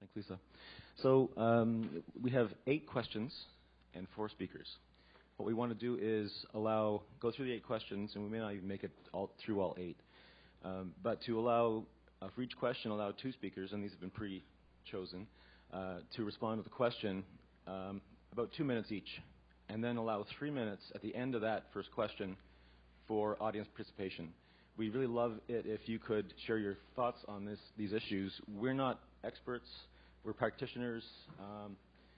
Thanks, Lisa. So we have 8 questions and 4 speakers. What we want to do is go through the 8 questions, and we may not even make it through all 8. But to allow, for each question, allow 2 speakers, and these have been pre-chosen, to respond to the question about 2 minutes each, and then allow 3 minutes at the end of that first question for audience participation. We really love it if you could share your thoughts on these issues. We're not experts. We're practitioners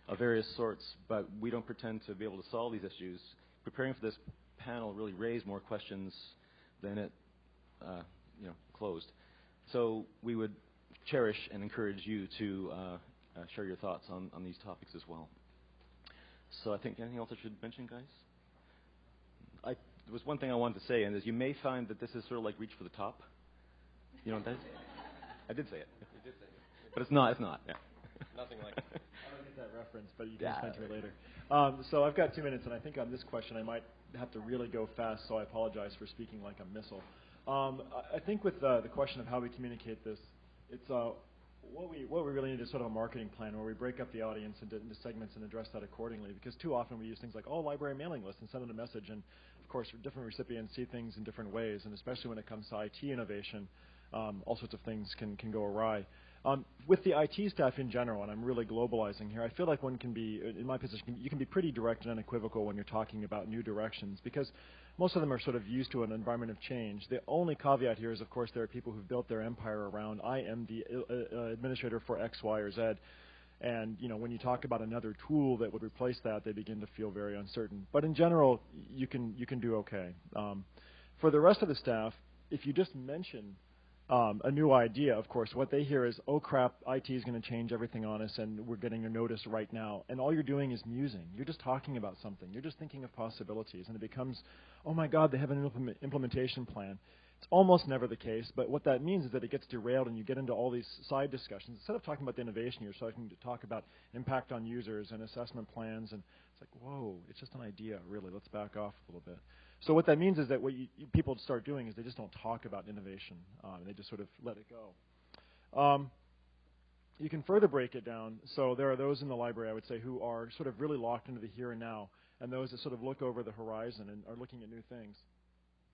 of various sorts, but we don't pretend to be able to solve these issues. Preparing for this panel really raised more questions than it closed. So we would cherish and encourage you to share your thoughts on these topics as well. So I think anything else I should mention, guys? There was one thing I wanted to say, and is you may find that this is sort of like reach for the top. You know what that is? I did say it. You did say it. But it's not. Yeah. Nothing like it. I don't get that reference, but you can explain to me later. So I've got 2 minutes, and I think on this question I might have to really go fast, so I apologize for speaking like a missile. I think with the question of how we communicate this, it's what we really need is sort of a marketing plan where we break up the audience into segments and address that accordingly, because too often we use things like, library mailing list, and send out a message, and of course different recipients see things in different ways, and especially when it comes to IT innovation, all sorts of things can go awry. With the IT staff in general, and I'm really globalizing here, I feel like one can be, in my position, you can be pretty direct and unequivocal when you're talking about new directions, because most of them are sort of used to an environment of change. The only caveat here is, of course, there are people who've built their empire around, I am the administrator for X, Y, or Z. And when you talk about another tool that would replace that, they begin to feel very uncertain. But in general, you can do okay. For the rest of the staff, if you just mention a new idea, of course, what they hear is, oh crap, IT is going to change everything on us, and we're getting a notice right now. And all you're doing is musing. You're just talking about something. You're just thinking of possibilities. And it becomes, oh my God, they have an implementation plan. It's almost never the case, but what that means is that it gets derailed and you get into all these side discussions. Instead of talking about the innovation, you're starting to talk about impact on users and assessment plans, and it's like, whoa, it's just an idea, really. Let's back off a little bit. So what that means is that what people start doing is they just don't talk about innovation. They just sort of let it go. You can further break it down. So there are those in the library, I would say, who are sort of really locked into the here and now, and those that sort of look over the horizon and are looking at new things.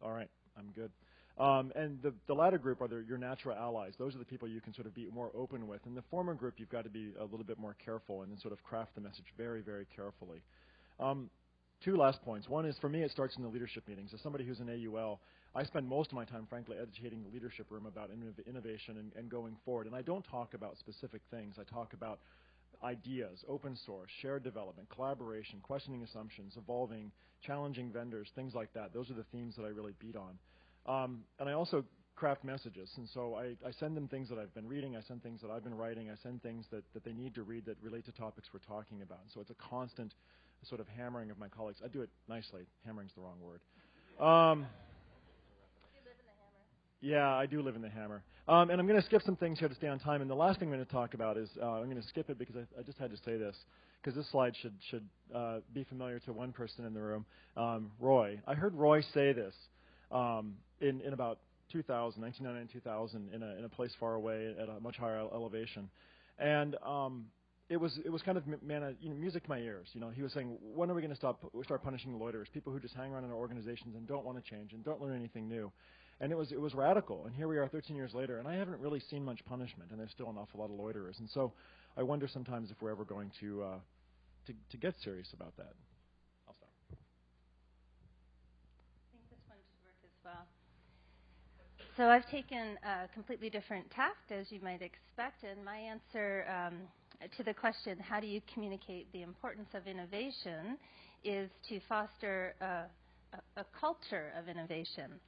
All right, I'm good. And the latter group are your natural allies. Those are the people you can sort of be more open with. In the former group, you've got to be a little bit more careful and then sort of craft the message very, very carefully. 2 last points. One is, for me, it starts in the leadership meetings. As somebody who's an AUL, I spend most of my time, frankly, educating the leadership room about innovation and going forward. And I don't talk about specific things. I talk about ideas, open source, shared development, collaboration, questioning assumptions, evolving, challenging vendors, things like that. Those are the themes that I really beat on. And I also craft messages. And so I send them things that I've been reading. I send things that I've been writing. I send things that they need to read that relate to topics we're talking about. So it's a constant sort of hammering of my colleagues. I do it nicely. Hammering's the wrong word. You live in the hammer. Yeah, I do live in the hammer. And I'm going to skip some things here to stay on time. And the last thing I'm going to talk about is, I'm going to skip it because I just had to say this, because this slide should be familiar to one person in the room, Roy. I heard Roy say this in about 1999-2000, in a place far away at a much higher elevation. And it was kind of music to my ears. He was saying, when are we going to start punishing loiterers, people who just hang around in our organizations and don't want to change and don't learn anything new? And it was radical. And here we are 13 years later, and I haven't really seen much punishment, and there's still an awful lot of loiterers. And so I wonder sometimes if we're ever going to get serious about that. I'll stop. I think this one should work as well. So I've taken a completely different tact, as you might expect, and my answer to the question, how do you communicate the importance of innovation, is to foster a culture of innovation.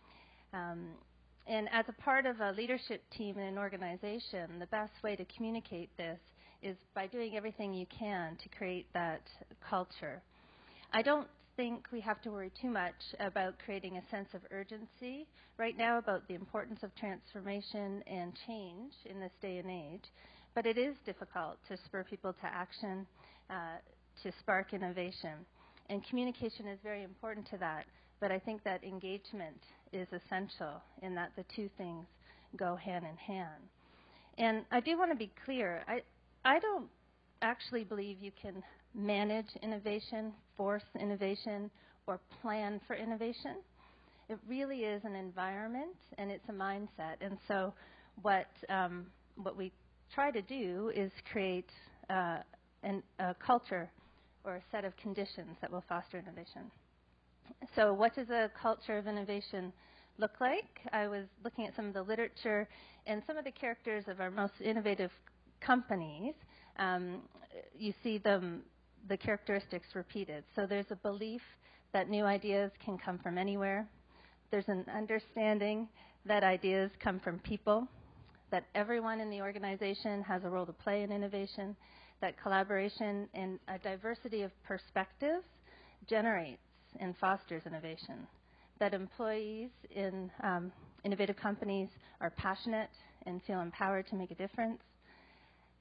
And as a part of a leadership team in an organization, the best way to communicate this is by doing everything you can to create that culture. I don't think we have to worry too much about creating a sense of urgency right now about the importance of transformation and change in this day and age, but it is difficult to spur people to action, to spark innovation. And communication is very important to that, but I think that engagement is essential in that the two things go hand in hand. And I do want to be clear, I don't actually believe you can manage innovation, force innovation, or plan for innovation. It really is an environment, and it's a mindset. And so what we try to do is create a culture or a set of conditions that will foster innovation. So what does a culture of innovation look like? I was looking at some of the literature, and some of the characters of our most innovative companies, you see the characteristics repeated. So there's a belief that new ideas can come from anywhere. There's an understanding that ideas come from people, that everyone in the organization has a role to play in innovation, that collaboration and a diversity of perspectives generates and fosters innovation, that employees in innovative companies are passionate and feel empowered to make a difference.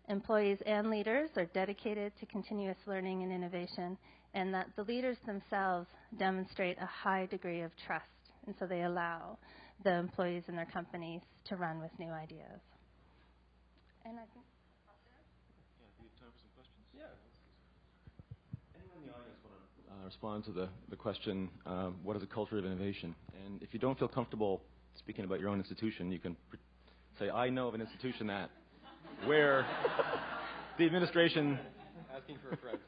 Employees and leaders are dedicated to continuous learning and innovation, and that the leaders themselves demonstrate a high degree of trust, and so they allow the employees in their companies to run with new ideas. And I think do you have time for some questions? Yeah. Anyone in the audience want to respond to the question, what is a culture of innovation? And if you don't feel comfortable speaking about your own institution, you can say, I know of an institution that, where the administration... Asking for a friend.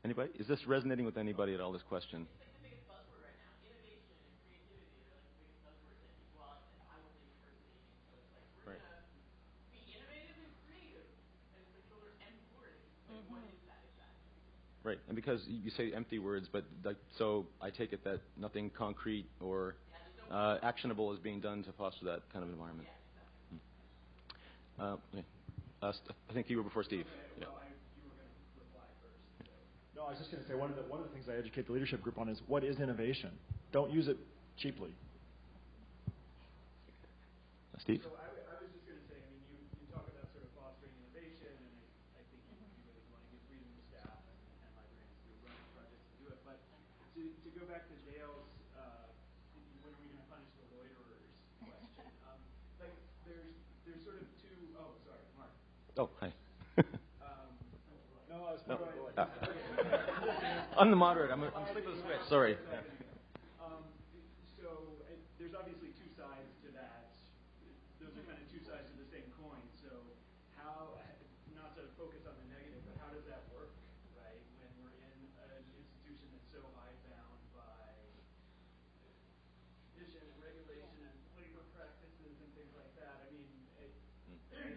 Anybody? Is this resonating with anybody at all, this question? It's like the biggest buzzword right now. Innovation and creativity are like the biggest buzzwords that people, and I work in university, and so it's like we're going to be innovative and creative. And it's like those are empty words. Like, what is that exactly? Right, and because you say empty words, but so I take it that nothing concrete or actionable is being done to foster that kind of environment. Yeah, exactly. I think you were before Steve. Yeah. No, I was just going to say one of the things I educate the leadership group on is what is innovation. Don't use it cheaply. Steve? So I was just going to say, I mean, you talk about sort of fostering innovation, and I think you really want to give freedom to staff and librarians to run projects and do it. But to go back to Dale's, when are we going to punish the loiterers question? Like, there's sort of two. Oh, sorry, Mark. Oh, hi. No, I was more I'm the moderator. I'm asleep with a switch. Sorry. So there's obviously two sides to that. Those are kind of two sides of the same coin. So how, not to focus on the negative, but how does that work, right? When we're in an institution that's so hidebound by tradition and regulation and labor practices and things like that. I mean,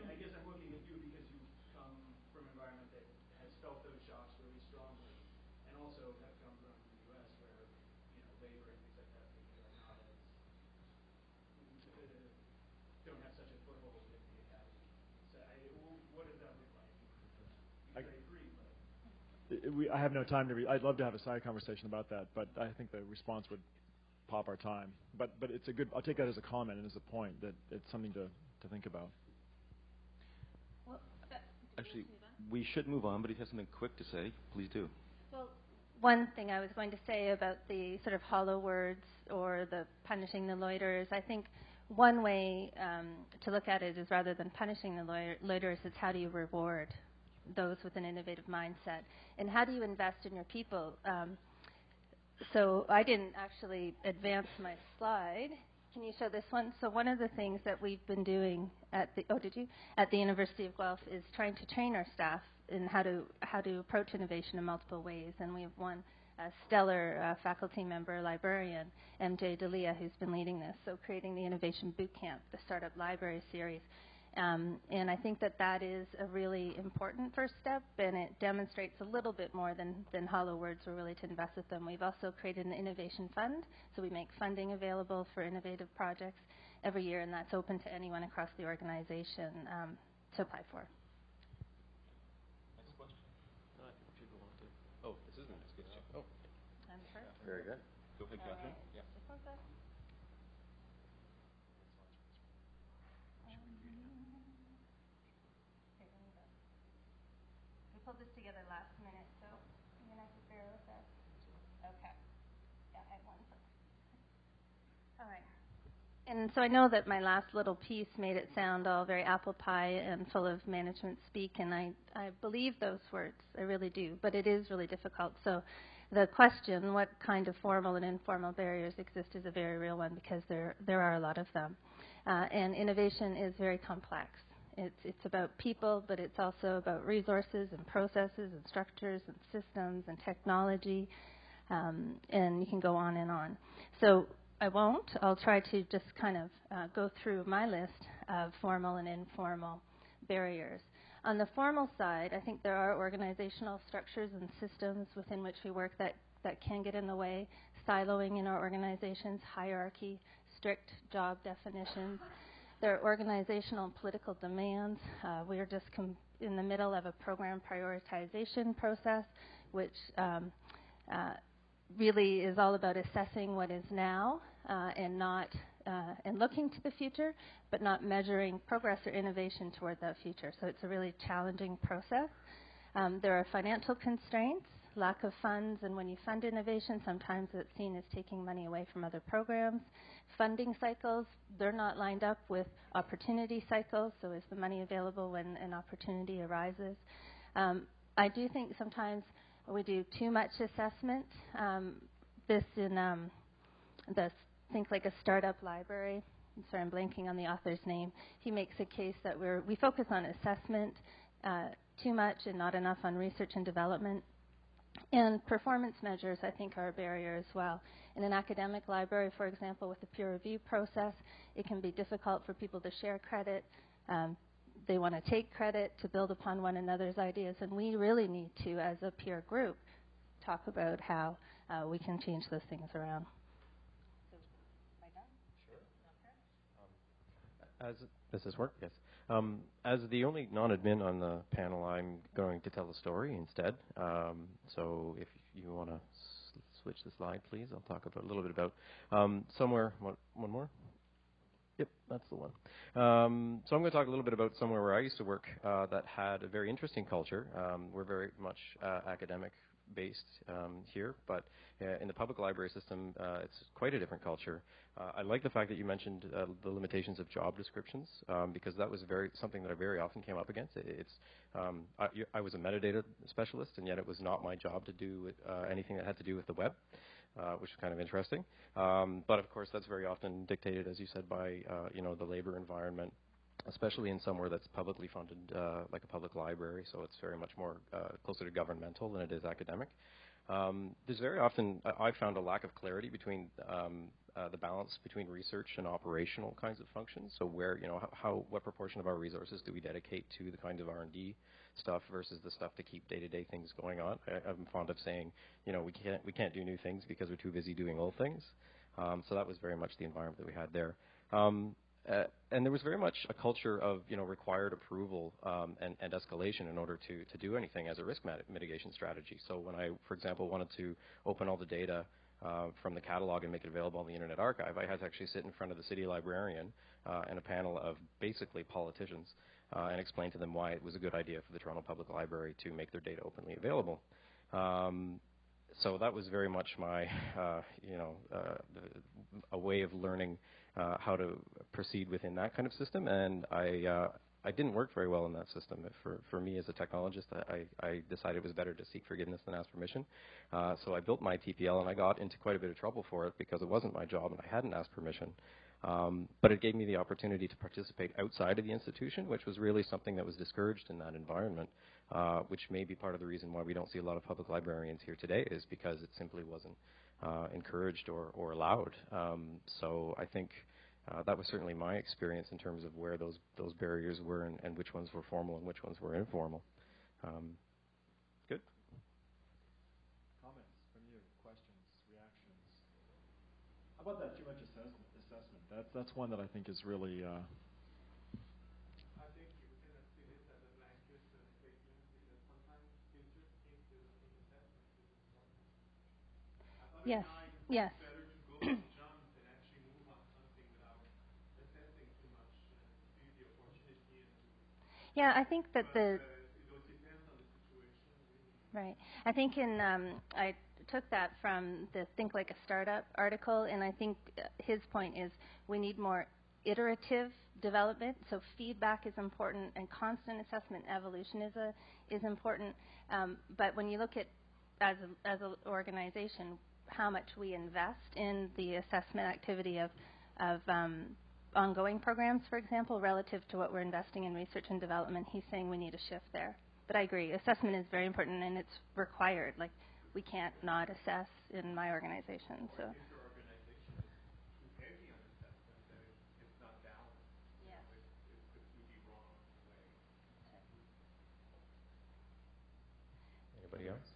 I guess I'm looking at you because you've come from an environment that has felt those shocks really strongly, and also have come from the U.S. where, labor and things like that maybe are not as don't have such a foothold in the academy. So what does that look like? I agree, but I have no time to. I'd love to have a side conversation about that, but I think the response would pop our time. But it's a good. I'll take that as a comment and as a point that it's something to think about. well, Actually, we should move on, but if you have something quick to say, please do. Well, one thing I was going to say about the sort of hollow words or the punishing the loiterers, I think one way to look at it is rather than punishing the loiterers, it's how do you reward those with an innovative mindset, and how do you invest in your people? So I didn't actually advance my slide. Can you show this one? So one of the things that we've been doing at the University of Guelph is trying to train our staff in how to approach innovation in multiple ways. And we have one stellar faculty member, librarian, MJ Dalia, who's been leading this. So creating the Innovation Bootcamp, the Startup Library Series. And I think that is a really important first step, and it demonstrates a little bit more than hollow words were really to invest with them. We've also created an innovation fund, so we make funding available for innovative projects every year, and that's open to anyone across the organization to apply for. Next question. No, I think people want to. Oh, this is the next question. Oh, I'm first. very good. Go ahead, Catherine. Right. Yeah. This one's up. Here, let me go. We pulled this together last minute, so you're going to have to bear with us. Okay. Yeah, I have one. All right. And so I know that my last little piece made it sound all very apple pie and full of management speak, and I believe those words. I really do. But it is really difficult. So the question, what kind of formal and informal barriers exist, is a very real one because there are a lot of them. And innovation is very complex. It's about people, but it's also about resources and processes and structures and systems and technology, and you can go on and on. So I won't. I'll try to just kind of go through my list of formal and informal barriers. On the formal side, I think there are organizational structures and systems within which we work that can get in the way. Siloing in our organizations, hierarchy, strict job definitions. There are organizational and political demands. We are just in the middle of a program prioritization process, which really is all about assessing what is now and looking to the future, but not measuring progress or innovation toward that future. So it's a really challenging process. There are financial constraints, lack of funds, and when you fund innovation, sometimes it's seen as taking money away from other programs. Funding cycles, they're not lined up with opportunity cycles, so is the money available when an opportunity arises? I do think sometimes we do too much assessment. This in Think Like a Startup Library. I'm sorry, I'm blanking on the author's name. He makes a case that we focus on assessment too much and not enough on research and development. And performance measures, I think, are a barrier as well. In an academic library, for example, with the peer review process, it can be difficult for people to share credit. They want to take credit to build upon one another's ideas, and we really need to, as a peer group, talk about how we can change those things around. Does this work? Yes. As the only non-admin on the panel, I'm going to tell a story instead. So if you want to switch the slide, please, I'll talk a little bit about somewhere. One more? Yep, that's the one. So I'm going to talk a little bit about somewhere where I used to work that had a very interesting culture. We're very much academic-based here, but in the public library system, it's quite a different culture. I like the fact that you mentioned the limitations of job descriptions because that was something that I very often came up against. I was a metadata specialist, and yet it was not my job to do anything that had to do with the web. Which is kind of interesting. But of course, that's very often dictated, as you said, by the labor environment, especially in somewhere that's publicly funded, like a public library. So it's very much more closer to governmental than it is academic. There's very often, I've found a lack of clarity between the balance between research and operational kinds of functions. So where, what proportion of our resources do we dedicate to the kind of R&D stuff versus the stuff to keep day-to-day things going on? I'm fond of saying, we can't do new things because we're too busy doing old things. So that was very much the environment that we had there. And there was very much a culture of required approval and escalation in order to do anything as a risk mitigation strategy. So when I, for example, wanted to open all the data from the catalog and make it available on the Internet Archive, I had to actually sit in front of the city librarian and a panel of basically politicians and explain to them why it was a good idea for the Toronto Public Library to make their data openly available. So that was very much my, a way of learning how to proceed within that kind of system, and I didn't work very well in that system. For me as a technologist, I decided it was better to seek forgiveness than ask permission. So I built my TPL, and I got into quite a bit of trouble for it because it wasn't my job and I hadn't asked permission. But it gave me the opportunity to participate outside of the institution, which was really something that was discouraged in that environment, which may be part of the reason why we don't see a lot of public librarians here today, is because it simply wasn't encouraged or allowed. So I think that was certainly my experience in terms of where those barriers were and which ones were formal and which ones were informal. Good. Comments from you, questions, reactions. How about that too much assessment? That's one that I think is really. I think you can see this as a blanket statement because sometimes filters into assessment is important. Yes. Yes. It's better to go and jump and actually move on something without assessing too much to see the opportunity and do it. Yeah, I think that it depends on the situation, really. Right. I think I took that from the Think Like a Startup article, and I think his point is we need more iterative development. So feedback is important, and constant assessment evolution is important. But when you look at as an organization, how much we invest in the assessment activity of ongoing programs, for example, relative to what we're investing in research and development, he's saying we need a shift there. But I agree, assessment is very important, and it's required. Like, we can't not assess in my organization. So. If your organization is too heavy on assessment, then it's not balanced. Yes. It could be wrong in a way. Anybody else?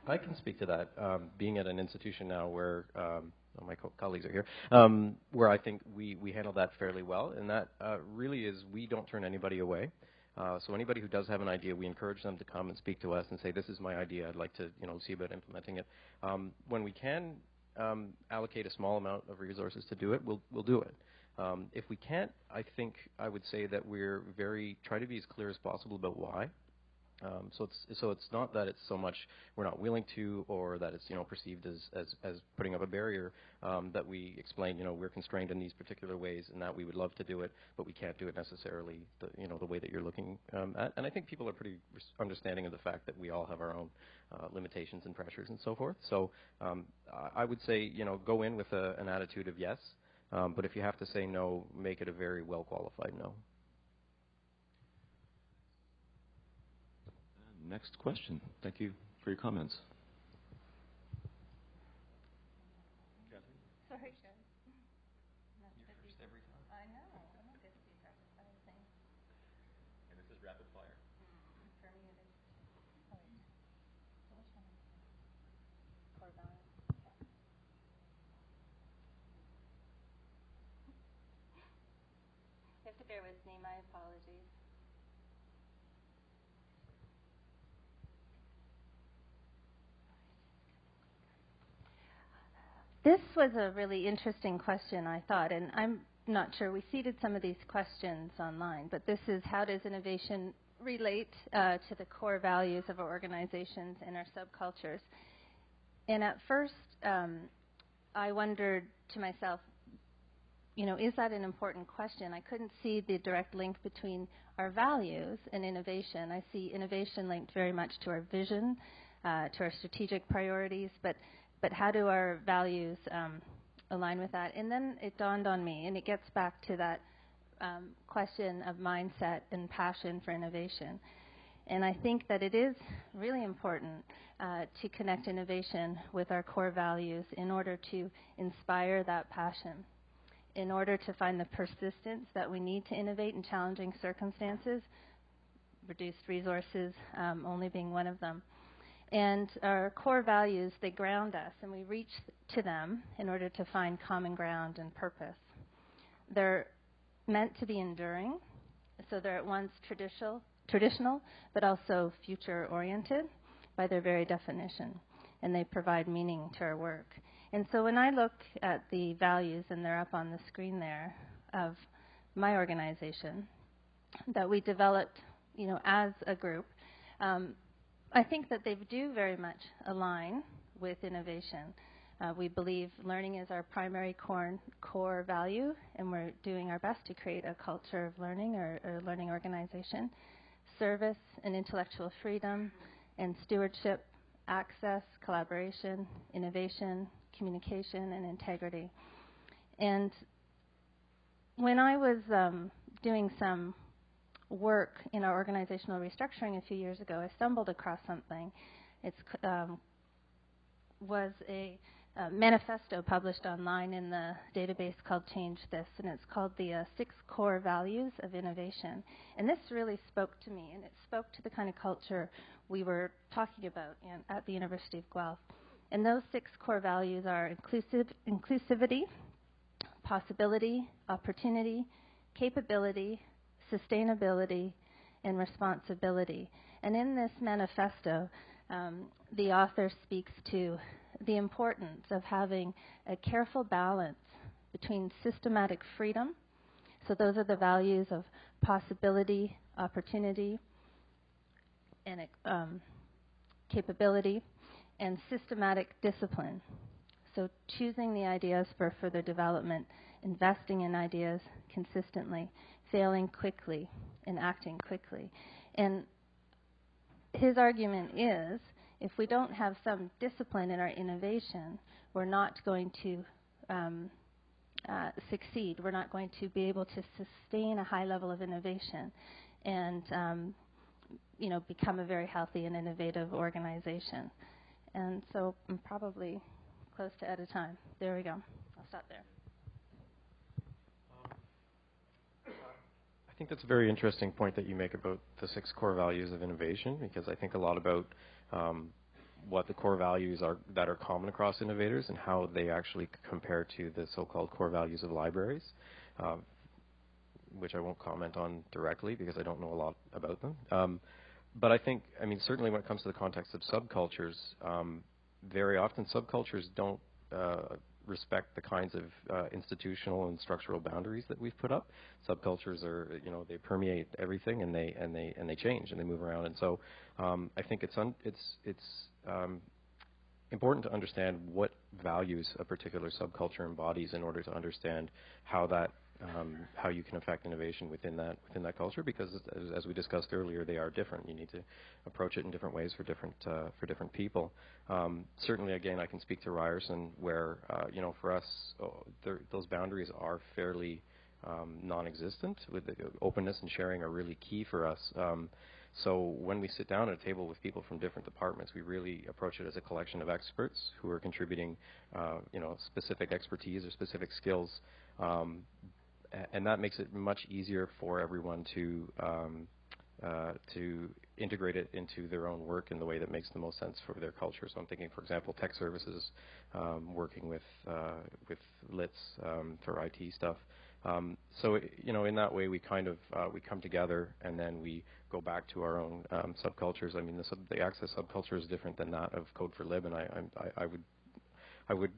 I can speak to that. Being at an institution now where my colleagues are here, where I think we handle that fairly well, and that really is we don't turn anybody away. So anybody who does have an idea, we encourage them to come and speak to us and say, "This is my idea. I'd like to, see about implementing it." When we can allocate a small amount of resources to do it, we'll do it. If we can't, I think I would say that we're try to be as clear as possible about why. So it's not that it's so much we're not willing to, or that it's perceived as putting up a barrier, that we explain we're constrained in these particular ways, and that we would love to do it, but we can't do it necessarily the way that you're looking at. And I think people are pretty understanding of the fact that we all have our own limitations and pressures and so forth. So I would say go in with an attitude of yes, but if you have to say no, make it a very well qualified no. Next question. Thank you for your comments. Catherine? Sorry, Sharon. You're first every time. I know. I'm not good at these rapid fire things. And this is rapid fire. For me, it is. Oh, wait. So which one? Core values. You have to bear with me. My apologies. This was a really interesting question, I thought, and I'm not sure. We seeded some of these questions online, but this is, how does innovation relate to the core values of our organizations and our subcultures? And at first, I wondered to myself, is that an important question? I couldn't see the direct link between our values and innovation. I see innovation linked very much to our vision, to our strategic priorities, but how do our values align with that? And then it dawned on me, and it gets back to that question of mindset and passion for innovation. And I think that it is really important to connect innovation with our core values in order to inspire that passion, in order to find the persistence that we need to innovate in challenging circumstances, reduced resources only being one of them. And our core values, they ground us, and we reach to them in order to find common ground and purpose. They're meant to be enduring, so they're at once traditional, but also future-oriented by their very definition, and they provide meaning to our work. And so when I look at the values, and they're up on the screen there, of my organization that we developed, as a group, I think that they do very much align with innovation. We believe learning is our primary core value, and we're doing our best to create a culture of learning or learning organization. Service and intellectual freedom, and stewardship, access, collaboration, innovation, communication, and integrity. And when I was doing some work in our organizational restructuring a few years ago, I stumbled across something. It was a manifesto published online in the database called Change This, and it's called the 6 Core Values of Innovation. And this really spoke to me, and it spoke to the kind of culture we were talking about at the University of Guelph. And those 6 core values are inclusivity, possibility, opportunity, capability, sustainability, and responsibility. And in this manifesto, the author speaks to the importance of having a careful balance between systematic freedom. So those are the values of possibility, opportunity, and capability, and systematic discipline. So choosing the ideas for further development, investing in ideas consistently, failing quickly, and acting quickly. And his argument is, if we don't have some discipline in our innovation, we're not going to succeed. We're not going to be able to sustain a high level of innovation and become a very healthy and innovative organization. And so I'm probably close to out of time. There we go. I'll stop there. I think that's a very interesting point that you make about the 6 core values of innovation, because I think a lot about what the core values are that are common across innovators and how they actually compare to the so-called core values of libraries, which I won't comment on directly because I don't know a lot about them. But I think, certainly when it comes to the context of subcultures, very often subcultures don't respect the kinds of institutional and structural boundaries that we've put up. Subcultures are, they permeate everything, and they change and they move around. And so I think it's important to understand what values a particular subculture embodies in order to understand how you can affect innovation within that culture, because as we discussed earlier, they are different. You need to approach it in different ways for different people. Certainly, again, I can speak to Ryerson, where for us, those boundaries are fairly non-existent. With the openness and sharing are really key for us. So when we sit down at a table with people from different departments, we really approach it as a collection of experts who are contributing, specific expertise or specific skills. And that makes it much easier for everyone to integrate it into their own work in the way that makes the most sense for their culture. So I'm thinking, for example, tech services, working with LITs for IT stuff. So in that way, we kind of we come together, and then we go back to our own subcultures. The Access subculture is different than that of Code for Lib, and I would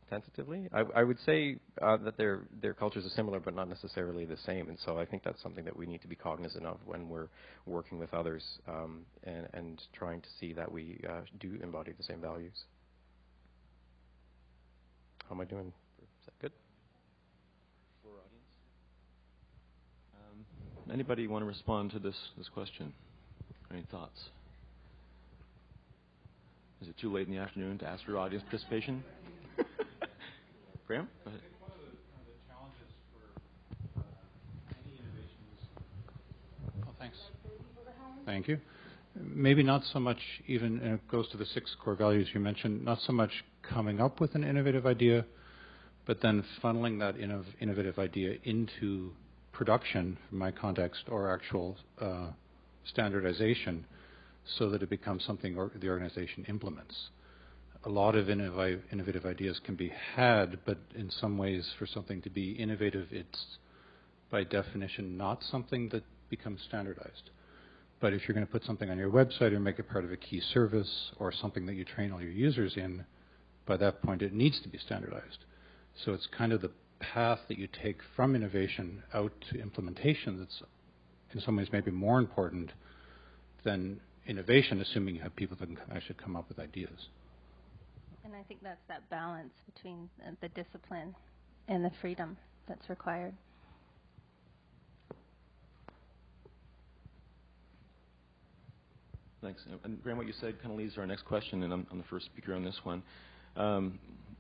tentatively, I would say that their cultures are similar, but not necessarily the same. And so I think that's something that we need to be cognizant of when we're working with others, and trying to see that we do embody the same values. How am I doing? Is that good? For audience, anybody want to respond to this question? Any thoughts? Is it too late in the afternoon to ask for audience participation? Graham, go ahead. I think one of the challenges for any innovation is... Oh, thanks. Thank you. Maybe not so much even, and it goes to the 6 core values you mentioned, not so much coming up with an innovative idea, but then funneling that innovative idea into production, in my context, or actual standardization, so that it becomes something the organization implements. A lot of innovative ideas can be had, but in some ways, for something to be innovative, it's by definition not something that becomes standardized. But if you're going to put something on your website or make it part of a key service or something that you train all your users in, by that point it needs to be standardized. So it's kind of the path that you take from innovation out to implementation that's in some ways maybe more important than innovation, assuming you have people that can actually come up with ideas. And I think that's that balance between the discipline and the freedom that's required. Thanks. And Graham, what you said kind of leads to our next question, and I'm the first speaker on this one.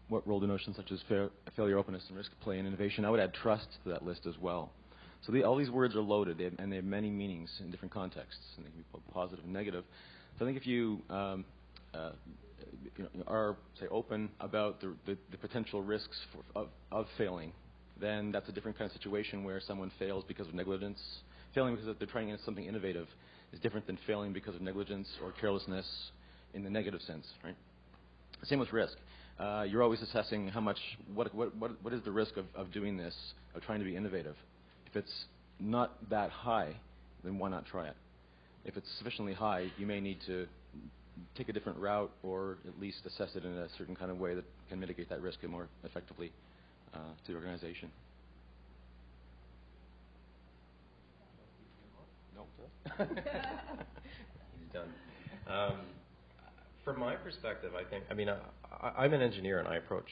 What role do notions such as failure, openness, and risk play in innovation? I would add trust to that list as well. So all these words are loaded, and they have many meanings in different contexts, and they can be both positive and negative. So I think if you are, say, open about the potential risks of failing, then that's a different kind of situation where someone fails because of negligence. Failing because they're trying something innovative is different than failing because of negligence or carelessness in the negative sense, right? Same with risk. You're always assessing how much, what is the risk of doing this, of trying to be innovative. If it's not that high, then why not try it? If it's sufficiently high, you may need to take a different route or at least assess it in a certain kind of way that can mitigate that risk more effectively to the organization. No. He's done. From my perspective, I'm an engineer, and I approach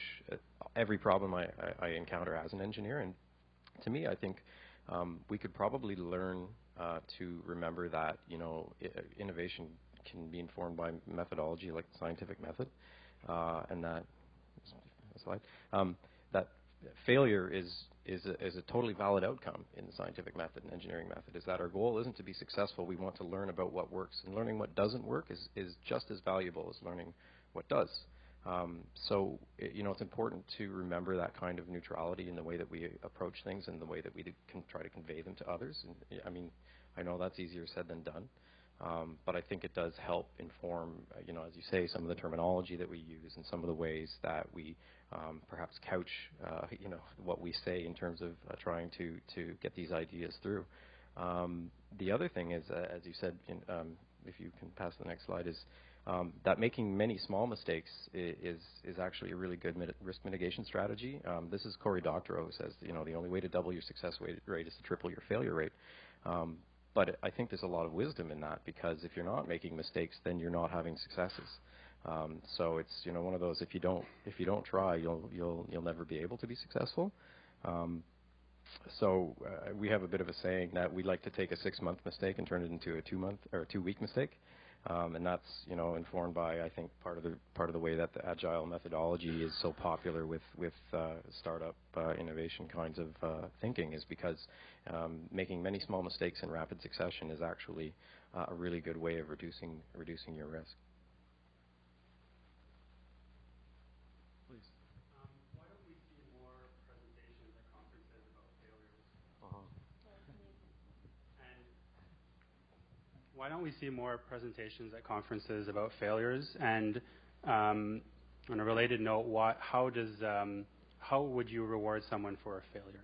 every problem I encounter as an engineer. And to me, I think we could probably learn to remember that innovation can be informed by methodology, like the scientific method, and that that failure is a totally valid outcome in the scientific method and engineering method. Is that our goal isn't to be successful. We want to learn about what works, and learning what doesn't work is just as valuable as learning what does. So it's important to remember that kind of neutrality in the way that we approach things and the way that we can try to convey them to others. And I know that's easier said than done, but I think it does help inform, as you say, some of the terminology that we use and some of the ways that we perhaps couch, what we say in terms of trying to get these ideas through. The other thing is, as you said, if you can pass the next slide, is that making many small mistakes is actually a really good risk mitigation strategy. This is Cory Doctorow, who says, the only way to double your success rate is to triple your failure rate. But I think there's a lot of wisdom in that, because if you're not making mistakes, then you're not having successes. So it's one of those, if you don't try, you'll never be able to be successful. So we have a bit of a saying that we like to take a 6-month mistake and turn it into a 2-month or a 2-week mistake. And that's informed by, I think, part of the way that the agile methodology is so popular with startup innovation kinds of thinking, is because making many small mistakes in rapid succession is actually a really good way of reducing your risk. Please. Why don't we see more presentations at conferences about failures? And why don't we see more presentations at conferences about failures? And on a related note, how would you reward someone for a failure?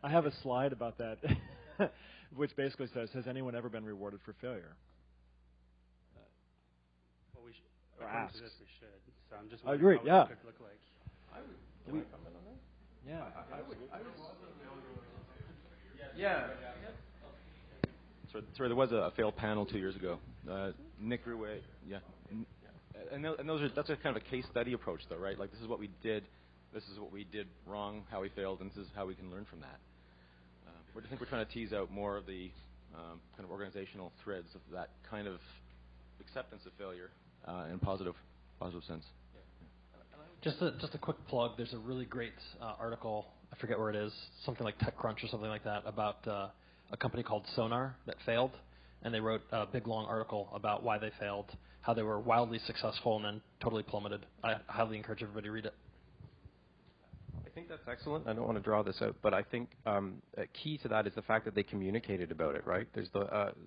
I have a slide about that, which basically says, "Has anyone ever been rewarded for failure?" Well, according to this, we should. So I'm just I agree. wondering how it could look like. Can I comment on that? Yeah. Yeah. Sorry, there was a failed panel 2 years ago. Nick Rouet, yeah. And that's a kind of a case study approach, though, right? Like, this is what we did wrong, how we failed, and this is how we can learn from that. I think we're trying to tease out more of the kind of organizational threads of that kind of acceptance of failure in positive sense. Just a quick plug. There's a really great article. I forget where it is. Something like TechCrunch or something like that, about a company called Sonar that failed, and they wrote a big long article about why they failed, how they were wildly successful, and then totally plummeted. I highly encourage everybody to read it. I think that's excellent. I don't want to draw this out, but I think a key to that is the fact that they communicated about it, right? There's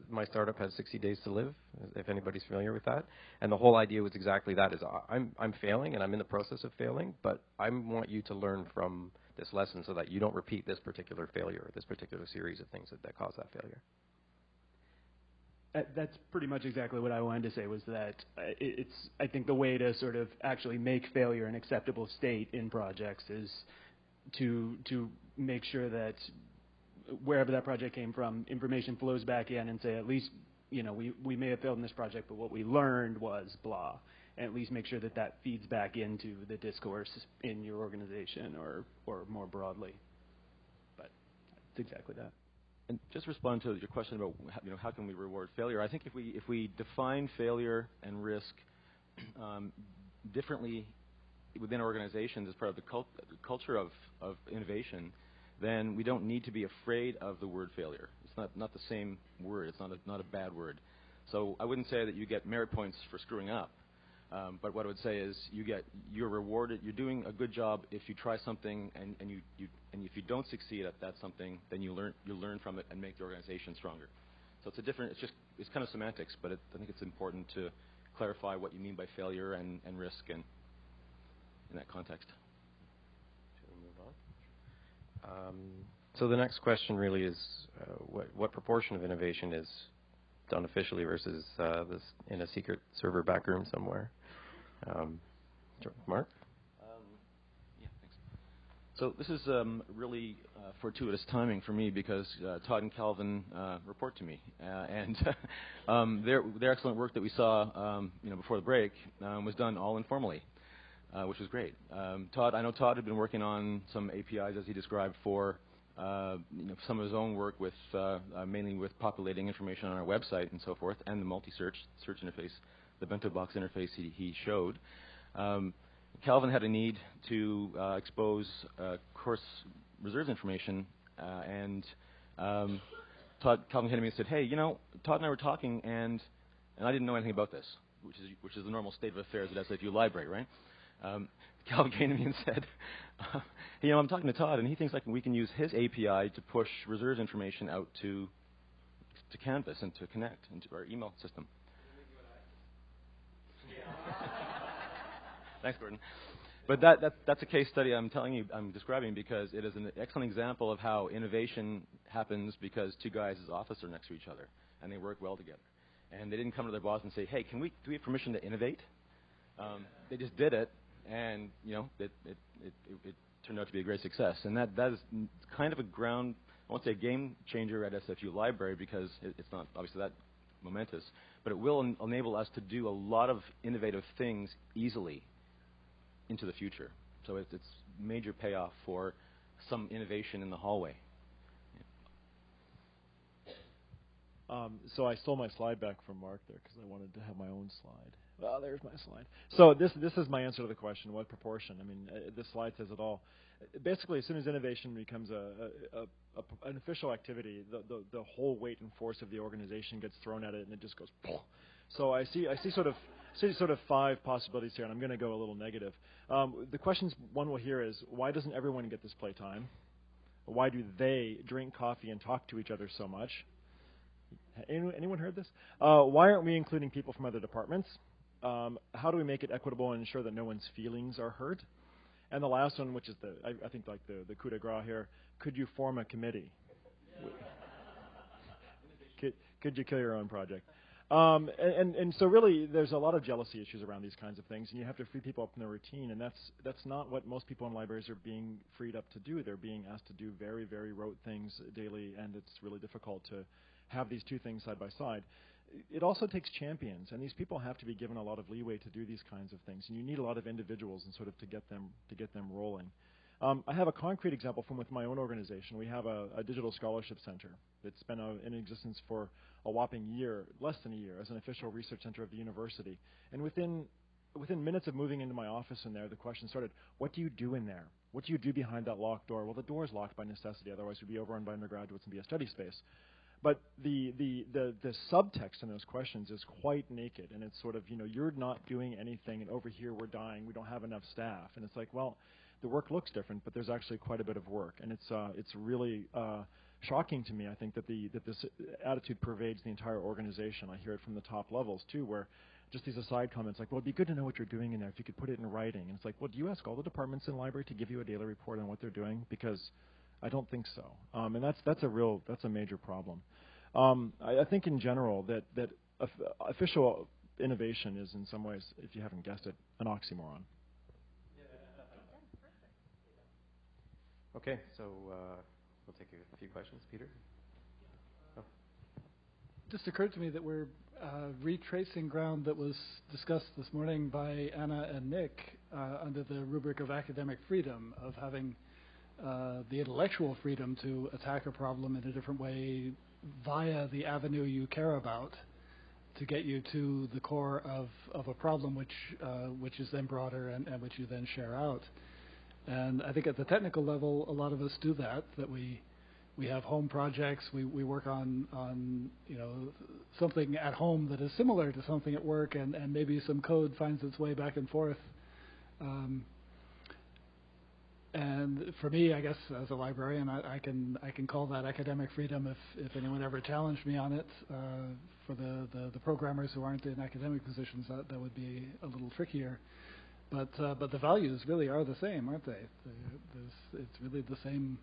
my startup has 60 days to live, if anybody's familiar with that. And the whole idea was exactly that, is I'm failing, and I'm in the process of failing, but I want you to learn from this lesson so that you don't repeat this particular failure, or this particular series of things that cause that failure. That's pretty much exactly what I wanted to say, was that I think the way to sort of actually make failure an acceptable state in projects is to make sure that wherever that project came from, information flows back in and say, at least, we may have failed in this project, but what we learned was blah. And at least make sure that feeds back into the discourse in your organization or more broadly. But it's exactly that. And just respond to your question about how can we reward failure. I think if we define failure and risk differently within organizations as part of the culture of innovation, then we don't need to be afraid of the word failure. It's not the same word. It's not a bad word. So I wouldn't say that you get merit points for screwing up. But what I would say is you're rewarded. You're doing a good job if you try something, and if you don't succeed at that something, then you learn from it and make the organization stronger. So it's kind of semantics, but I think it's important to clarify what you mean by failure and risk and in that context. Shall we move on? So the next question really is what proportion of innovation is done officially versus this in a secret server backroom somewhere? Mark? Yeah, thanks. So this is really fortuitous timing for me because Todd and Calvin report to me, and their excellent work that we saw before the break was done all informally, which was great. I know Todd had been working on some APIs, as he described, for some of his own work with mainly with populating information on our website and so forth, and the multi-search interface, the bento box interface he showed. Calvin had a need to expose course reserves information, and Calvin came to me and said, "Hey, Todd and I were talking, and I didn't know anything about this, which is the normal state of affairs at SFU Library, right?" Calvin came to me and said, I'm talking to Todd, and he thinks we can use his API to push reserves information out to Canvas and to connect into our email system. Thanks, Gordon. But that's a case study I'm describing because it is an excellent example of how innovation happens because two guys' offices are next to each other, and they work well together. And they didn't come to their boss and say, "Hey, do we have permission to innovate?" They just did it, and it turned out to be a great success. And that is kind of I won't say a game changer at SFU Library because it's not obviously that momentous, but it will enable us to do a lot of innovative things easily into the future. So it's major payoff for some innovation in the hallway. So I stole my slide back from Mark there because I wanted to have my own slide. Well, there's my slide. So this is my answer to the question, what proportion? I mean, this slide says it all. Basically, as soon as innovation becomes an official activity, the whole weight and force of the organization gets thrown at it, and it just goes. Poof. So I see sort of 5 possibilities here, and I'm going to go a little negative. The questions one will hear is, why doesn't everyone get this playtime? Why do they drink coffee and talk to each other so much? Anyone heard this? Why aren't we including people from other departments? How do we make it equitable and ensure that no one's feelings are hurt? And the last one, which is I think like the coup de grace here, could you form a committee? Could you kill your own project? And so really, there's a lot of jealousy issues around these kinds of things, and you have to free people up from their routine, and that's not what most people in libraries are being freed up to do. They're being asked to do very, very rote things daily, and it's really difficult to have these two things side by side. It also takes champions, and these people have to be given a lot of leeway to do these kinds of things, and you need a lot of individuals and sort of to get them rolling. I have a concrete example from with my own organization. We have a digital scholarship center that's been in existence for a whopping year, less than a year, as an official research center of the university. And within minutes of moving into my office in there, the question started, what do you do in there? What do you do behind that locked door? Well, the door is locked by necessity, otherwise we'd be overrun by undergraduates and be a study space. But the subtext in those questions is quite naked, and it's sort of, you're not doing anything, and over here we're dying, we don't have enough staff. And it's like, well, the work looks different, but there's actually quite a bit of work. And it's really shocking to me, I think, that this attitude pervades the entire organization. I hear it from the top levels, too, where just these aside comments like, well, it'd be good to know what you're doing in there if you could put it in writing. And it's like, well, do you ask all the departments in the library to give you a daily report on what they're doing? Because I don't think so. And that's a major problem. I think in general that official innovation is in some ways, if you haven't guessed it, an oxymoron. Okay, so we'll take a few questions. Peter? Oh. Just occurred to me that we're retracing ground that was discussed this morning by Anna and Nick under the rubric of academic freedom, of having the intellectual freedom to attack a problem in a different way via the avenue you care about to get you to the core of a problem which is then broader and which you then share out. And I think at the technical level, a lot of us do that we have home projects, we work on something at home that is similar to something at work, and maybe some code finds its way back and forth. And for me, I guess as a librarian, I can call that academic freedom if anyone ever challenged me on it. For the programmers who aren't in academic positions, that would be a little trickier. But the values really are the same, aren't they? It's really the same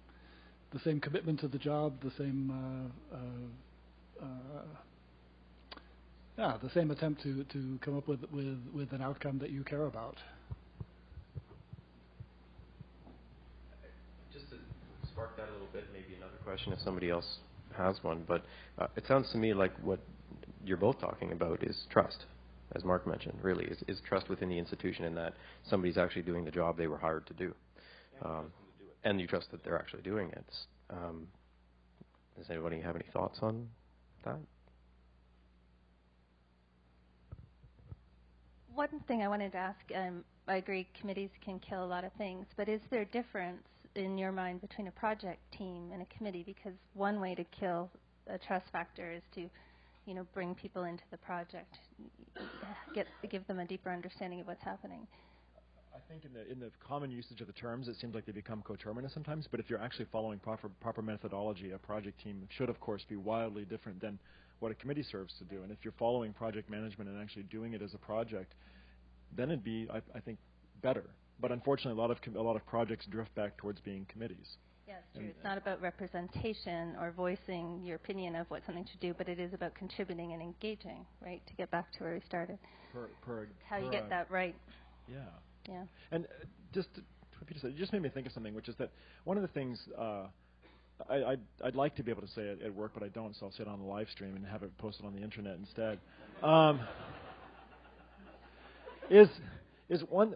commitment to the job, the same attempt to come up with an outcome that you care about. Spark that a little bit, maybe another question if somebody else has one, but it sounds to me like what you're both talking about is trust, as Mark mentioned, really, is trust within the institution in that somebody's actually doing the job they were hired to do. And you trust that they're actually doing it. Does anybody have any thoughts on that? One thing I wanted to ask, I agree committees can kill a lot of things, but is there a difference in your mind between a project team and a committee? Because one way to kill a trust factor is to, bring people into the project, give them a deeper understanding of what's happening. I think in the common usage of the terms, it seems like they become coterminous sometimes. But if you're actually following proper methodology, a project team should, of course, be wildly different than what a committee serves to do. And if you're following project management and actually doing it as a project, then it'd be, I think, better. But unfortunately, a lot of projects drift back towards being committees. Yes, true. It's not about representation or voicing your opinion of what something should do, but it is about contributing and engaging, right? To get back to where we started. How you get that right. Yeah. Yeah. And just what Peter said, it just made me think of something, which is that one of the things I'd like to be able to say it at work, but I don't, so I'll say it on the live stream and have it posted on the internet instead. Is one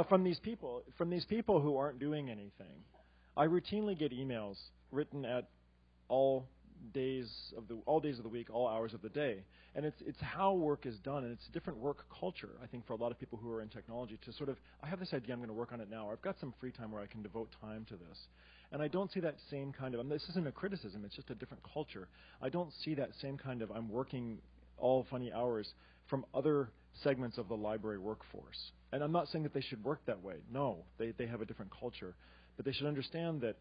from these people who aren't doing anything. I routinely get emails written at all days of the week, all hours of the day, and it's how work is done, and it's a different work culture. I think for a lot of people who are in technology to sort of, I have this idea, I'm going to work on it now, or I've got some free time where I can devote time to this, and I don't see that same kind of. This isn't a criticism; it's just a different culture. I don't see that same kind of I'm working all funny hours from other segments of the library workforce. And I'm not saying that they should work that way. No, they have a different culture. But they should understand that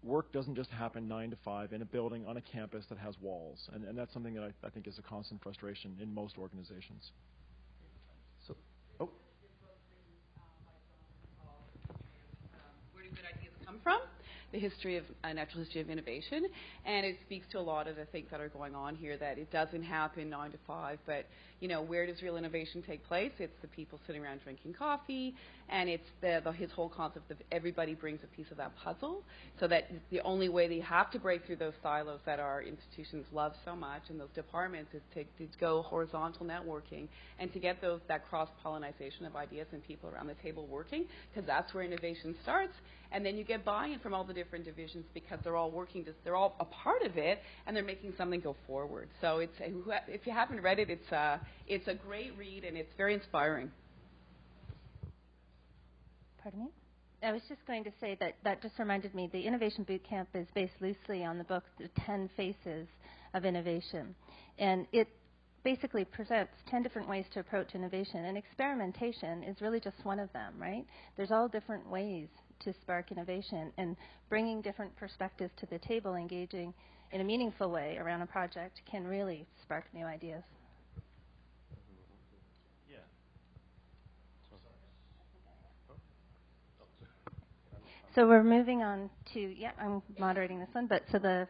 work doesn't just happen 9 to 5 in a building on a campus that has walls. And that's something that I think is a constant frustration in most organizations. Where do good ideas come from? The history of natural history of innovation, and it speaks to a lot of the things that are going on here. That it doesn't happen 9 to 5, but where does real innovation take place? It's the people sitting around drinking coffee, and it's his whole concept of everybody brings a piece of that puzzle. So that the only way they have to break through those silos that our institutions love so much, and those departments, is to go horizontal networking and to get that cross-pollination of ideas and people around the table working, because that's where innovation starts. And then you get buy-in from all the different divisions because they're all working, they're all a part of it, and they're making something go forward. So if you haven't read it, it's a great read, and it's very inspiring. Pardon me? I was just going to say that just reminded me, the Innovation Bootcamp is based loosely on the book, The 10 Faces of Innovation. And it basically presents 10 different ways to approach innovation, and experimentation is really just one of them, right? There's all different ways to spark innovation, and bringing different perspectives to the table, engaging in a meaningful way around a project can really spark new ideas. Yeah. So we're moving on to, I'm moderating this one, but so the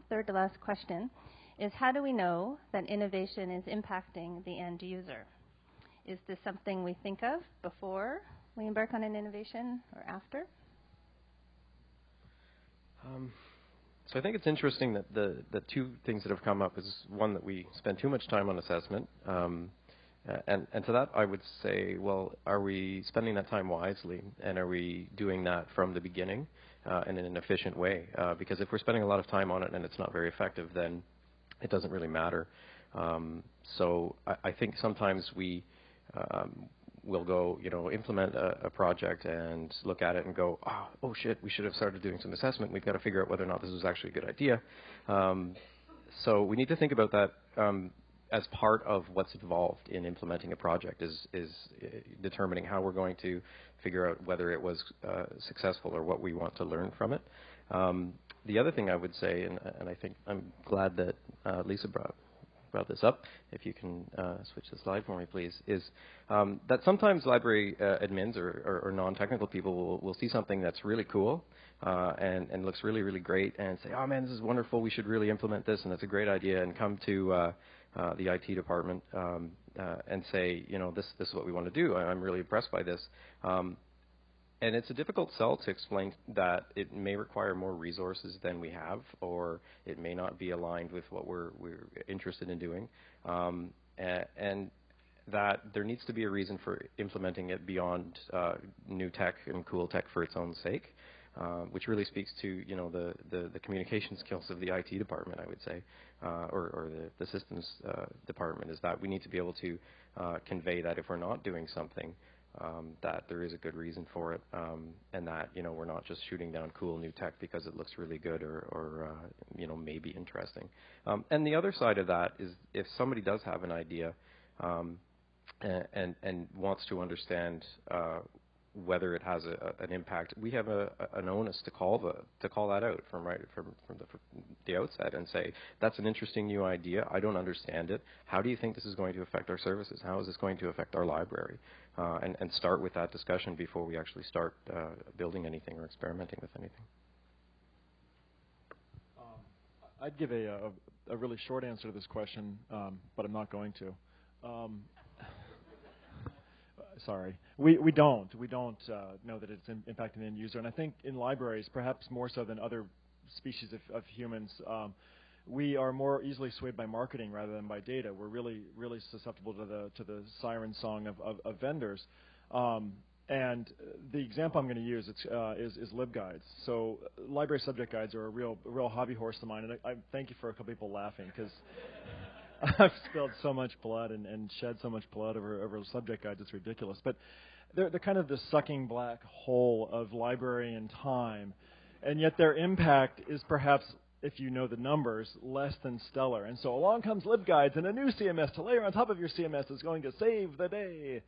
third to last question is, how do we know that innovation is impacting the end user? Is this something we think of before we embark on an innovation or after? So I think it's interesting that the two things that have come up is one, that we spend too much time on assessment, And to that, I would say, well, are we spending that time wisely, and are we doing that from the beginning and in an efficient way? Because if we're spending a lot of time on it and it's not very effective, then it doesn't really matter. So I think sometimes we will go, implement a project and look at it and go, oh shit, we should have started doing some assessment. We've got to figure out whether or not this was actually a good idea. So we need to think about that as part of what's involved in implementing a project is determining how we're going to figure out whether it was successful or what we want to learn from it. The other thing I would say, and I think I'm glad that Lisa brought this up, if you can switch the slide for me, please, is that sometimes library admins or non-technical people will see something that's really cool and looks really, really great and say, oh man, this is wonderful, we should really implement this, and it's a great idea, and come to the IT department and say, this is what we want to do. I'm really impressed by this. And it's a difficult sell to explain that it may require more resources than we have, or it may not be aligned with what we're interested in doing, and that there needs to be a reason for implementing it beyond new tech and cool tech for its own sake, which really speaks to the communication skills of the IT department, I would say, or the systems department, is that we need to be able to convey that if we're not doing something, that there is a good reason for it, and that we're not just shooting down cool new tech because it looks really good or maybe interesting. And the other side of that is if somebody does have an idea and wants to understand whether it has an impact, we have an onus to call that out from the outset and say, that's an interesting new idea. I don't understand it. How do you think this is going to affect our services? How is this going to affect our library? And start with that discussion before we actually start building anything or experimenting with anything. I'd give a really short answer to this question, but I'm not going to. Sorry. We don't know that it's impacting the end user. And I think in libraries, perhaps more so than other species of humans, we are more easily swayed by marketing rather than by data. We're really susceptible to the siren song of vendors. And the example I'm going to use is LibGuides. So library subject guides are a real hobby horse of mine. And I thank you for a couple people laughing, because I've spilled so much blood and shed so much blood over subject guides, it's ridiculous. But they're kind of the sucking black hole of librarian time, and yet their impact is perhaps, if you know the numbers, less than stellar. And so along comes LibGuides, and a new CMS to layer on top of your CMS is going to save the day.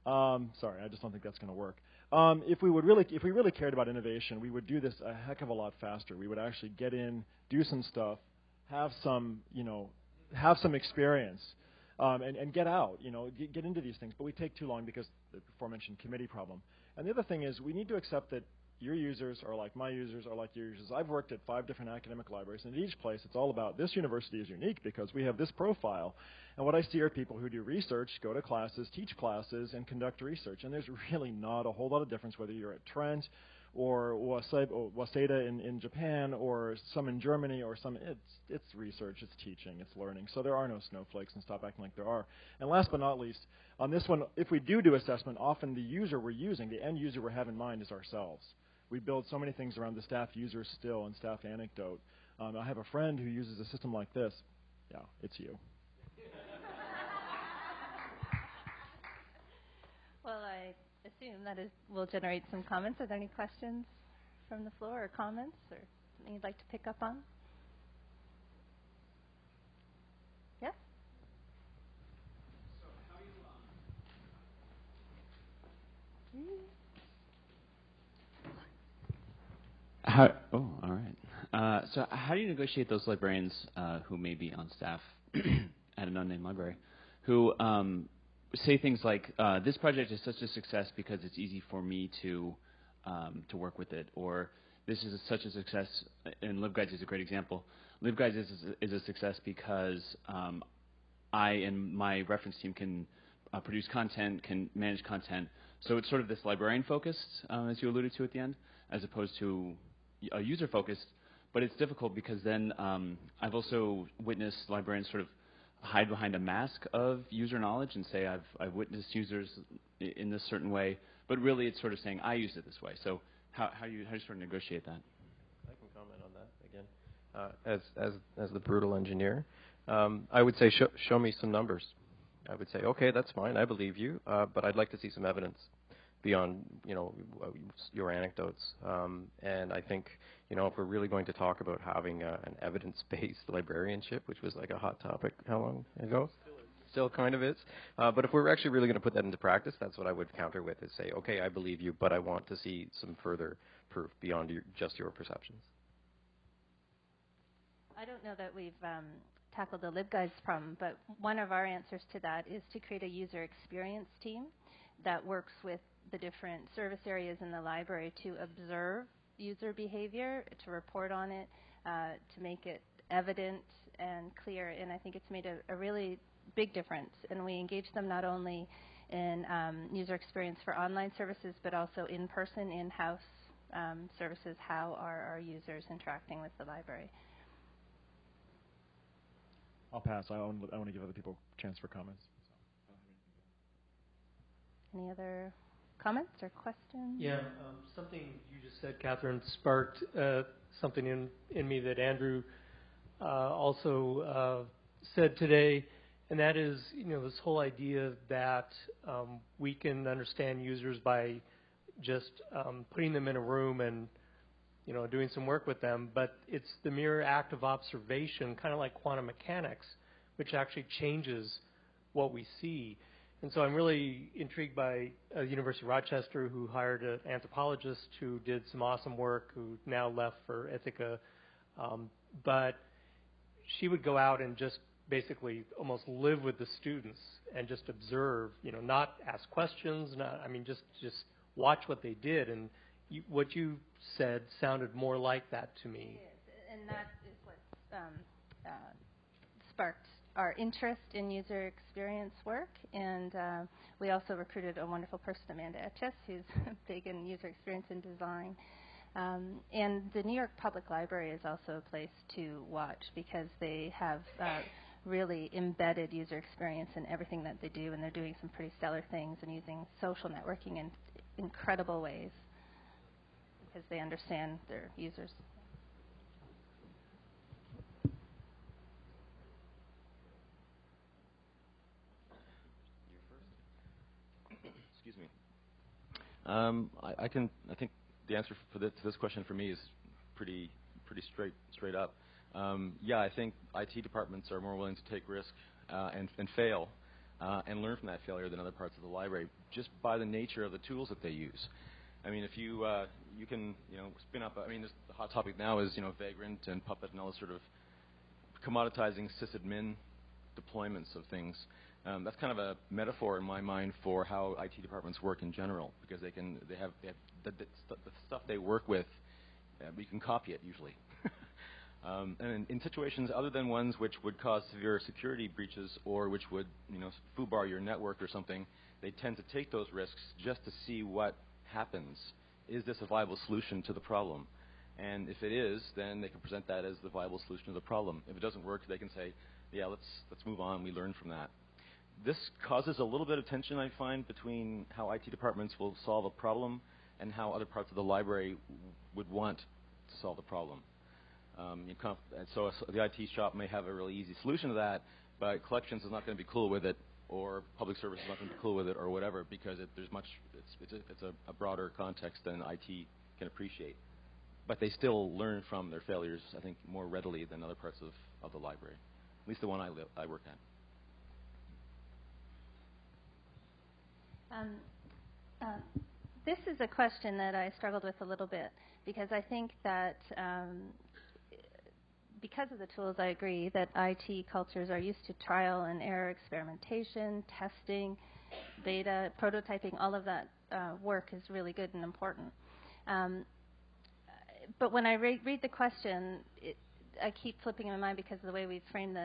Sorry, I just don't think that's going to work. If we really cared about innovation, we would do this a heck of a lot faster. We would actually get in, do some stuff, have some experience, and get out, get into these things. But we take too long because the aforementioned committee problem. And the other thing is we need to accept that your users are like my users are like your users. I've worked at 5 different academic libraries, and at each place it's all about this university is unique because we have this profile. And what I see are people who do research, go to classes, teach classes, and conduct research. And there's really not a whole lot of difference whether you're at Trent or Waseda in Japan, or some in Germany, or some. It's research, it's teaching, it's learning. So there are no snowflakes, and stop acting like there are. And last but not least, on this one, if we do assessment, often the user we're using, the end user we have in mind, is ourselves. We build so many things around the staff user still and staff anecdote. I have a friend who uses a system like this. Yeah, it's you. Well, I assume that will generate some comments. Are there any questions from the floor, or comments, or something you'd like to pick up on? Yes? So how all right. So how do you negotiate those librarians who may be on staff at an unnamed library, who say things like, this project is such a success because it's easy for me to work with it, or this is such a success, and LibGuides is a great example. LibGuides is a success because I and my reference team can produce content, can manage content. So it's sort of this librarian-focused, as you alluded to at the end, as opposed to a user-focused. But it's difficult because then I've also witnessed librarians sort of hide behind a mask of user knowledge and say I've witnessed users in this certain way, but really it's sort of saying I use it this way. So how do you sort of negotiate that? I can comment on that again. As the brutal engineer, I would say show me some numbers. I would say, okay, that's fine, I believe you, but I'd like to see some evidence beyond, your anecdotes. And I think, if we're really going to talk about having an evidence-based librarianship, which was like a hot topic how long ago? Still kind of is. But if we're actually really going to put that into practice, that's what I would counter with, is say, okay, I believe you, but I want to see some further proof beyond just your perceptions. I don't know that we've tackled the LibGuides problem, but one of our answers to that is to create a user experience team that works with the different service areas in the library to observe user behavior, to report on it, to make it evident and clear. And I think it's made a really big difference. And we engage them not only in user experience for online services, but also in-person, in-house services. How are our users interacting with the library? I'll pass. I want to give other people a chance for comments. Any other comments or questions? Yeah, something you just said, Catherine, sparked something in me that Andrew also said today, and that is, this whole idea that we can understand users by just putting them in a room and doing some work with them, but it's the mere act of observation, kind of like quantum mechanics, which actually changes what we see. And so I'm really intrigued by University of Rochester, who hired an anthropologist who did some awesome work, who now left for Ithaca. But she would go out and just basically almost live with the students and just observe, not ask questions, just watch what they did. And what you said sounded more like that to me. It is, and that is what sparked our interest in user experience work. And we also recruited a wonderful person, Amanda Etches, who's big in user experience and design. And the New York Public Library is also a place to watch because they have really embedded user experience in everything that they do, and they're doing some pretty stellar things and using social networking in incredible ways, because they understand their users. Excuse me. I think the answer to this question for me is pretty straight up. I think IT departments are more willing to take risk and fail and learn from that failure than other parts of the library, just by the nature of the tools that they use. I mean, if you can spin up. The hot topic now is Vagrant and Puppet and all this sort of commoditizing sysadmin deployments of things. That's kind of a metaphor in my mind for how IT departments work in general, because they have the stuff they work with. You can copy it usually. And in situations other than ones which would cause severe security breaches or which would foobar your network or something, they tend to take those risks just to see what happens. Is this a viable solution to the problem? And if it is, then they can present that as the viable solution to the problem. If it doesn't work, they can say, yeah, let's move on. We learn from that. This causes a little bit of tension, I find, between how IT departments will solve a problem and how other parts of the library would want to solve the problem. So the IT shop may have a really easy solution to that, but collections is not going to be cool with it, or public service is not going to be cool with it, or whatever, because it's a broader context than IT can appreciate. But they still learn from their failures, I think, more readily than other parts of the library, at least the one I work at. This is a question that I struggled with a little bit, because I think that because of the tools, I agree that IT cultures are used to trial and error, experimentation, testing, beta, prototyping. All of that work is really good and important. But when I read the question, I keep flipping in my mind, because of the way we've framed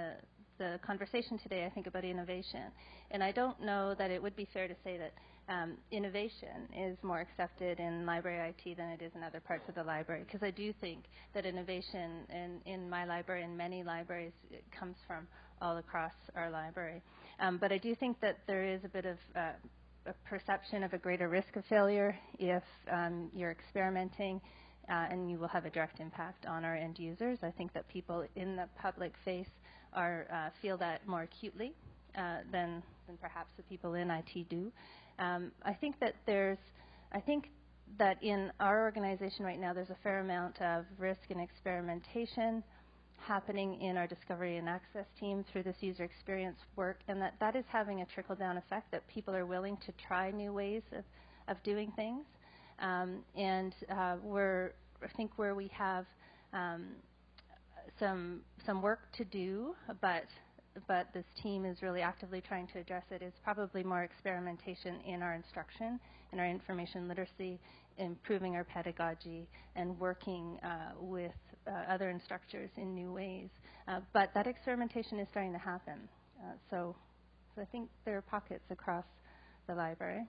the conversation today, I think about innovation. And I don't know that it would be fair to say that innovation is more accepted in library IT than it is in other parts of the library, because I do think that innovation in my library and many libraries, it comes from all across our library. But I do think that there is a bit of a perception of a greater risk of failure if you're experimenting, and you will have a direct impact on our end users. I think that people in the public face feel that more acutely than perhaps the people in IT do. I think that in our organization right now, there's a fair amount of risk and experimentation happening in our discovery and access team through this user experience work, and that is having a trickle-down effect, that people are willing to try new ways of doing things. I think where we have some work to do, but this team is really actively trying to address it, is probably more experimentation in our instruction, in our information literacy, improving our pedagogy, and working with other instructors in new ways. But that experimentation is starting to happen. So I think there are pockets across the library.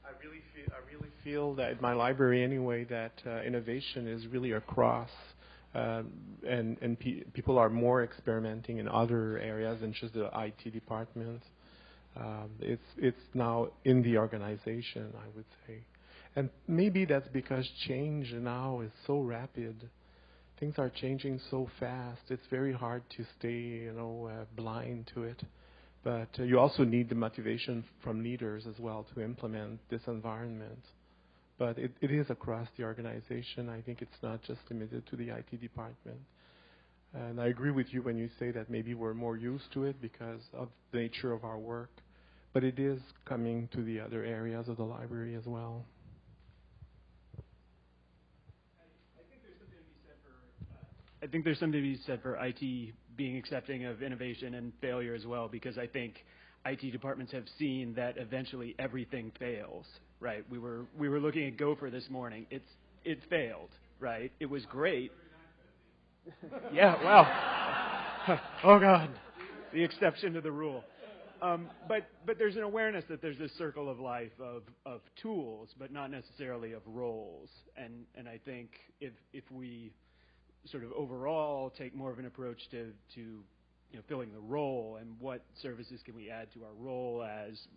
I really feel that in my library anyway, that innovation is really across, and people are more experimenting in other areas than just the IT department. It's now in the organization, I would say, and maybe that's because change now is so rapid. Things are changing so fast. It's very hard to stay, blind to it. But you also need the motivation from leaders as well to implement this environment. But it is across the organization. I think it's not just limited to the IT department. And I agree with you when you say that maybe we're more used to it because of the nature of our work. But it is coming to the other areas of the library as well. I think there's something to be said for IT being accepting of innovation and failure as well, because I think IT departments have seen that eventually everything fails, right? We were looking at Gopher this morning. It failed, right? It was great. Yeah, well, oh God, the exception to the rule. But there's an awareness that there's this circle of life of tools, but not necessarily of roles. And I think if we sort of overall take more of an approach to filling the role and what services can we add to our role as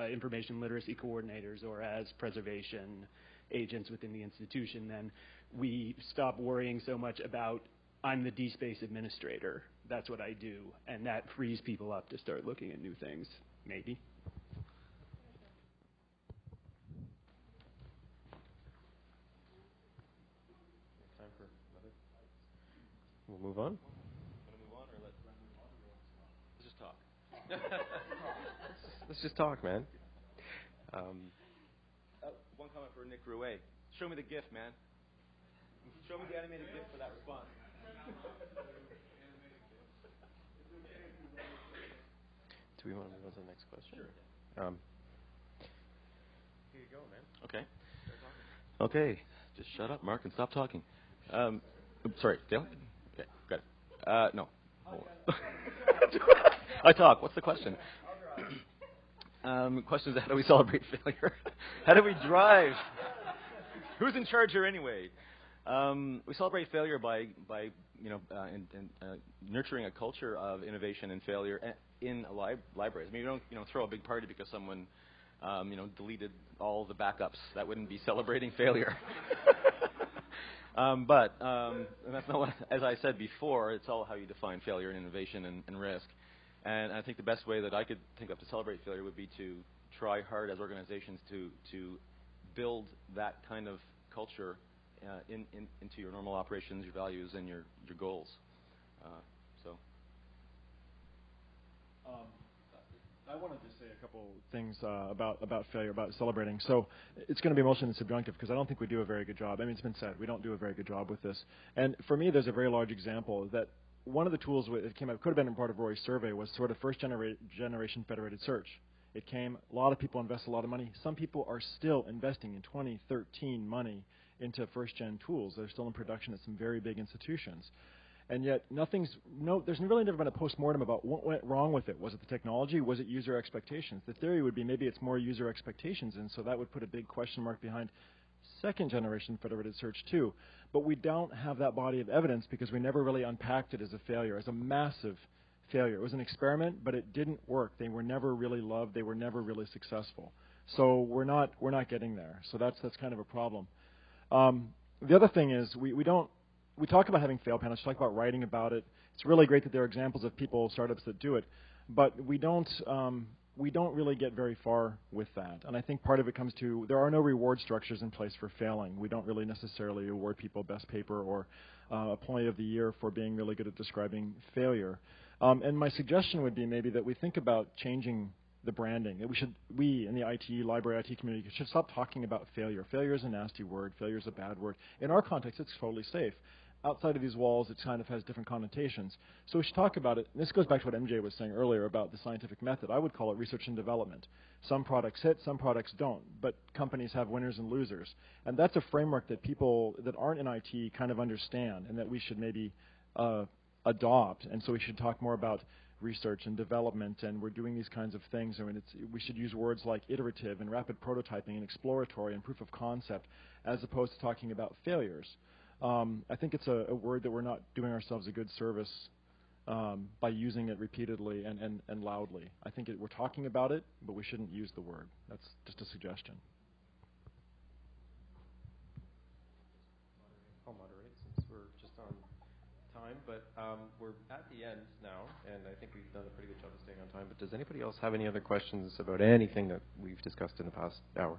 information literacy coordinators or as preservation agents within the institution, then we stop worrying so much about I'm the DSpace administrator, that's what I do, and that frees people up to start looking at new things, maybe. Time for another? We'll move on. Want to move on, or let's just talk? Let's just talk, man. One comment for Nick Rouet. Show me the GIF, man. Show me the animated GIF for that response. Do we want to move on to the next question? Sure. Here you go, man. Okay. Okay. Just shut up, Mark, and stop talking. Sorry, Dale? Okay, got it. No. I talk. What's the question? Question is, how do we celebrate failure? How do we drive? Who's in charge here anyway? We celebrate failure by nurturing a culture of innovation and failure in libraries. I mean, you don't throw a big party because someone deleted all the backups. That wouldn't be celebrating failure. But that's not what, as I said before, it's all how you define failure and innovation and risk. And I think the best way that I could think of to celebrate failure would be to try hard as organizations to build that kind of culture into your normal operations, your values, and your goals. I wanted to say a couple things about failure, about celebrating. So it's going to be emotionally subjunctive because I don't think we do a very good job. I mean, it's been said, we don't do a very good job with this. And for me, there's a very large example that one of the tools that came up, could have been in part of Rory's survey, was sort of first generation federated search. It came, a lot of people invest a lot of money. Some people are still investing in 2013 money into first-gen tools. They're still in production at some very big institutions. And yet there's really never been a post-mortem about what went wrong with it. Was it the technology? Was it user expectations? The theory would be maybe it's more user expectations, and so that would put a big question mark behind second-generation federated search too. But we don't have that body of evidence because we never really unpacked it as a failure, as a massive failure. It was an experiment, but it didn't work. They were never really loved. They were never really successful. So we're not getting there. So that's kind of a problem. The other thing is we talk about having fail panels. We talk about writing about it. It's really great that there are examples of people, startups that do it, but we don't really get very far with that. And I think part of it comes to there are no reward structures in place for failing. We don't really necessarily award people best paper or employee of the year for being really good at describing failure. And my suggestion would be maybe that we think about changing the branding. We in the IT, library IT community should stop talking about failure. Failure is a nasty word. Failure is a bad word. In our context, it's totally safe. Outside of these walls, it kind of has different connotations. So we should talk about it. And this goes back to what MJ was saying earlier about the scientific method. I would call it research and development. Some products hit, some products don't. But companies have winners and losers. And that's a framework that people that aren't in IT kind of understand and that we should maybe adopt. And so we should talk more about research and development, and we're doing these kinds of things. I mean, we should use words like iterative and rapid prototyping and exploratory and proof of concept as opposed to talking about failures. I think it's a word that we're not doing ourselves a good service by using it repeatedly and loudly. I think we're talking about it, but we shouldn't use the word. That's just a suggestion. I'll moderate since we're just on time, but we're at the end now, and I think we've done a pretty good job of staying on time. But does anybody else have any other questions about anything that we've discussed in the past hour?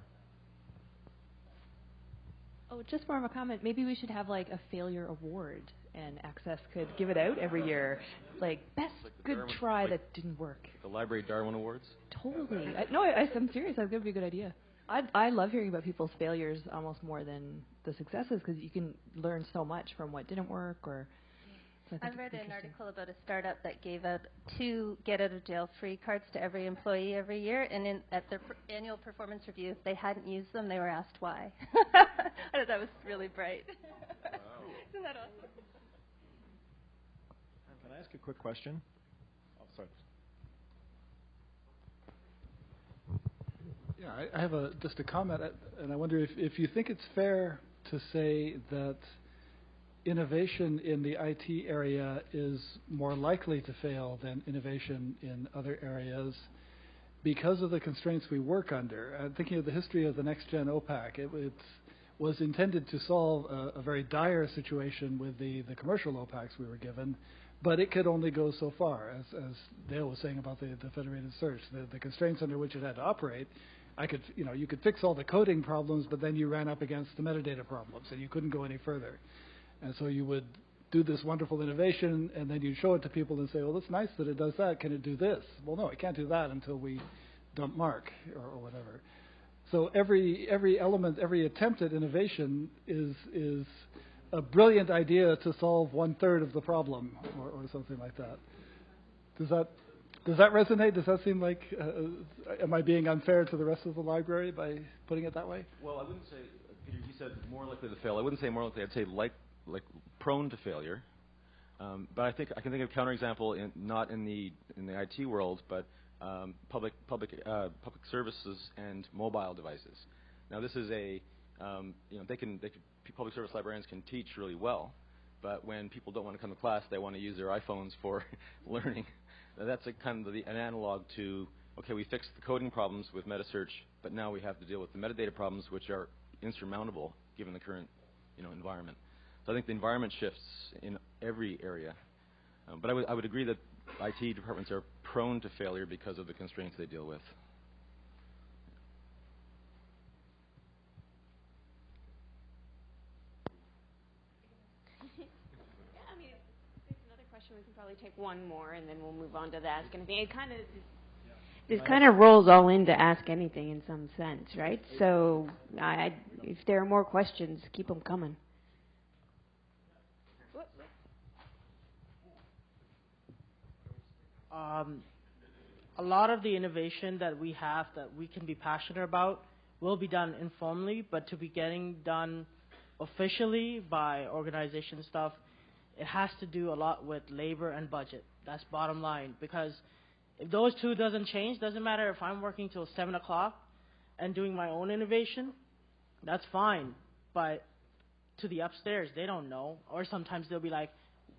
Oh, just more of a comment. Maybe we should have like a failure award, and Access could give it out every year, like best like good Darwin, try like that didn't work. The Library Darwin Awards. Totally. I'm serious. That would be a good idea. I love hearing about people's failures almost more than the successes because you can learn so much from what didn't work or. So I read an article about a startup that gave out 2 get-out-of-jail-free cards to every employee every year, and at their annual performance review, if they hadn't used them, they were asked why. I thought that was really bright. Wow. Isn't that awesome? Can I ask a quick question? Oh, sorry. Yeah, I have just a comment, and I wonder if you think it's fair to say that innovation in the IT area is more likely to fail than innovation in other areas because of the constraints we work under. I'm thinking of the history of the next-gen OPAC. It was intended to solve a very dire situation with the commercial OPACs we were given, but it could only go so far, as Dale was saying about the federated search. The constraints under which it had to operate, you could fix all the coding problems, but then you ran up against the metadata problems, and you couldn't go any further. And so you would do this wonderful innovation, and then you'd show it to people and say, well, it's nice that it does that. Can it do this? Well, no, it can't do that until we dump Mark or whatever. So every element, every attempt at innovation is a brilliant idea to solve 1/3 of the problem or something like that. Does that resonate? Does that seem like, am I being unfair to the rest of the library by putting it that way? Well, I wouldn't say, Peter, you said more likely to fail. I wouldn't say more likely. I'd say like prone to failure. But I think I can think of a counterexample not in the IT world, but public services and mobile devices. Now, this is public service librarians can teach really well, but when people don't want to come to class, they want to use their iPhones for learning. Now, that's kind of an analog to, okay, we fixed the coding problems with metasearch, but now we have to deal with the metadata problems, which are insurmountable given the current environment. So I think the environment shifts in every area. But I would agree that IT departments are prone to failure because of the constraints they deal with. Yeah, I mean, there's another question. We can probably take one more, and then we'll move on to the Ask Anything. It kind of rolls all into Ask Anything in some sense, right? So if there are more questions, keep them coming. A lot of the innovation that we have that we can be passionate about will be done informally, but to be getting done officially by organization stuff, it has to do a lot with labor and budget. That's bottom line, because if those two doesn't change, doesn't matter if I'm working till 7 o'clock and doing my own innovation, that's fine. but to the upstairs, they don't know. Or sometimes they'll be like,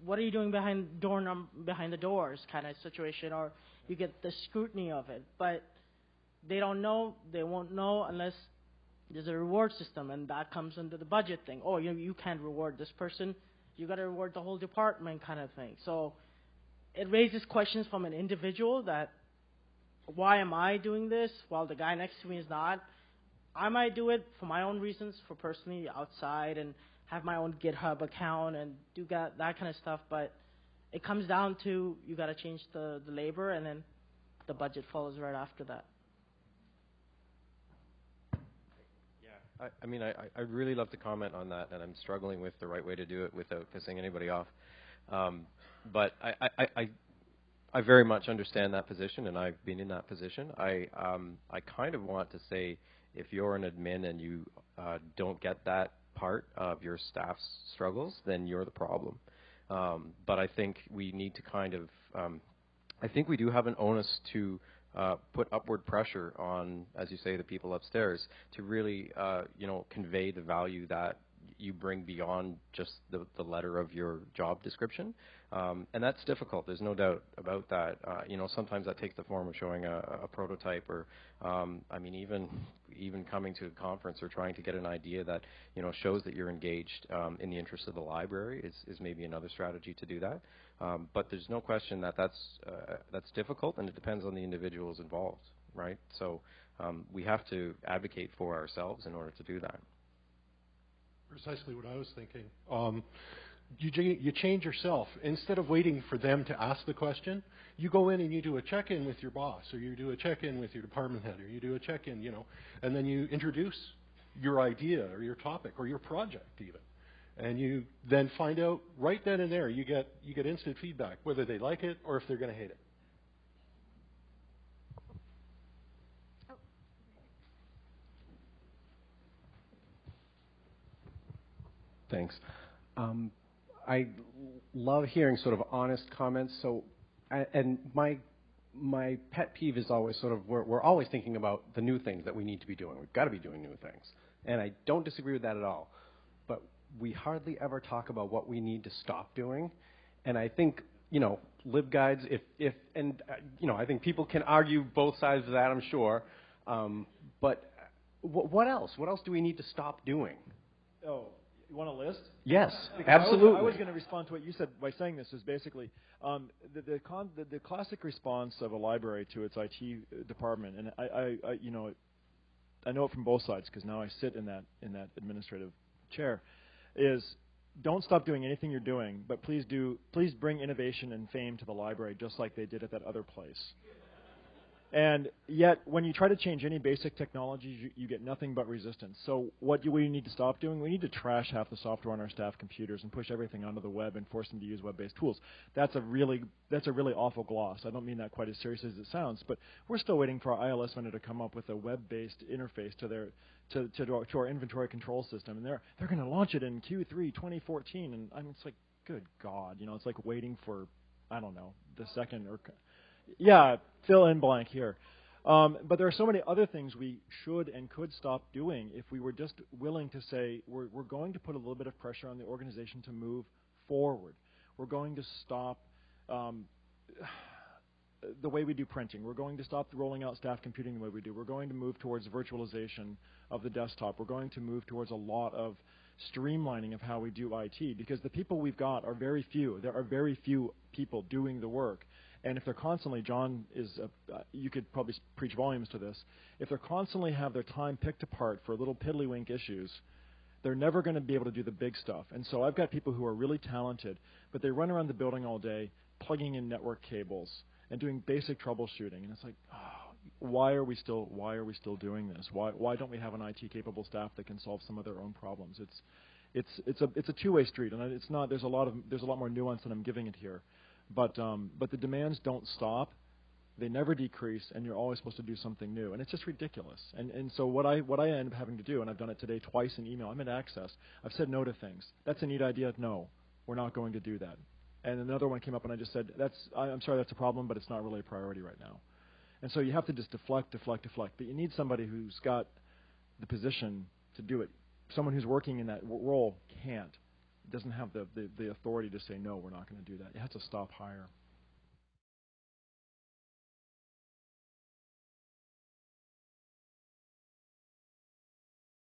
what are you doing behind the doors kind of situation, or you get the scrutiny of it. But they don't know, they won't know unless there's a reward system, and that comes under the budget thing. Oh, you can't reward this person, you got to reward the whole department kind of thing. So it raises questions from an individual that, why am I doing this while the guy next to me is not? I might do it for my own reasons, for personally outside, and have my own GitHub account and do that kind of stuff. But it comes down to you got to change the labor, and then the budget follows right after that. Yeah, I mean, I'd really love to comment on that, and I'm struggling with the right way to do it without pissing anybody off. But I very much understand that position, and I've been in that position. I kind of want to say, if you're an admin and you don't get that part of your staff's struggles, then you're the problem. But I think we need to kind of, I think we do have an onus to put upward pressure on, as you say, the people upstairs to really, convey the value that you bring beyond just the letter of your job description. And that's difficult. There's no doubt about that. Sometimes that takes the form of showing a prototype, or, even coming to a conference or trying to get an idea that, shows that you're engaged in the interest of the library is maybe another strategy to do that. But there's no question that that's difficult, and it depends on the individuals involved, right? So we have to advocate for ourselves in order to do that. Precisely what I was thinking. You change yourself. Instead of waiting for them to ask the question, you go in and you do a check-in with your boss, or you do a check-in with your department head, or you do a check-in, and then you introduce your idea or your topic or your project even. And you then find out right then and there, you get instant feedback, whether they like it or if they're going to hate it. Thanks. I love hearing sort of honest comments. So, and my pet peeve is always sort of we're always thinking about the new things that we need to be doing. We've got to be doing new things, and I don't disagree with that at all. But we hardly ever talk about what we need to stop doing. And I think LibGuides, I think people can argue both sides of that, I'm sure. But what else? What else do we need to stop doing? Oh. You want a list? Yes, because absolutely. I was going to respond to what you said by saying this is basically the classic response of a library to its IT department, and I know it from both sides because now I sit in that administrative chair, is don't stop doing anything you're doing, but please bring innovation and fame to the library just like they did at that other place. And yet, when you try to change any basic technology, you get nothing but resistance. So what do we need to stop doing? We need to trash half the software on our staff computers and push everything onto the web and force them to use web-based tools. That's a really awful gloss. I don't mean that quite as serious as it sounds, but we're still waiting for our ILS vendor to come up with a web-based interface to our inventory control system, and they're going to launch it in Q3 2014. And it's like, good God, it's like waiting for, I don't know, the second or. Yeah, fill in blank here. But there are so many other things we should and could stop doing if we were just willing to say we're going to put a little bit of pressure on the organization to move forward. We're going to stop the way we do printing. We're going to stop rolling out staff computing the way we do. We're going to move towards virtualization of the desktop. We're going to move towards a lot of streamlining of how we do IT, because the people we've got are very few. There are very few people doing the work. And if they're constantly, John you could probably preach volumes to this, if they're constantly have their time picked apart for little piddlywink issues, they're never going to be able to do the big stuff. And so I've got people who are really talented, but they run around the building all day plugging in network cables and doing basic troubleshooting. And it's like, why are we still doing this? Why don't we have an IT capable staff that can solve some of their own problems? It's a two-way street, and it's not. There's a lot more nuance than I'm giving it here. But the demands don't stop; they never decrease, and you're always supposed to do something new, and it's just ridiculous. And so what I end up having to do, and I've done it today twice in email. I'm at Access. I've said no to things. That's a neat idea. No, we're not going to do that. And another one came up, and I just said, I'm sorry, that's a problem, but it's not really a priority right now. And so you have to just deflect. But you need somebody who's got the position to do it. someone who's working in that role can't. It doesn't have the authority to say, no, we're not going to do that. It has to stop hire.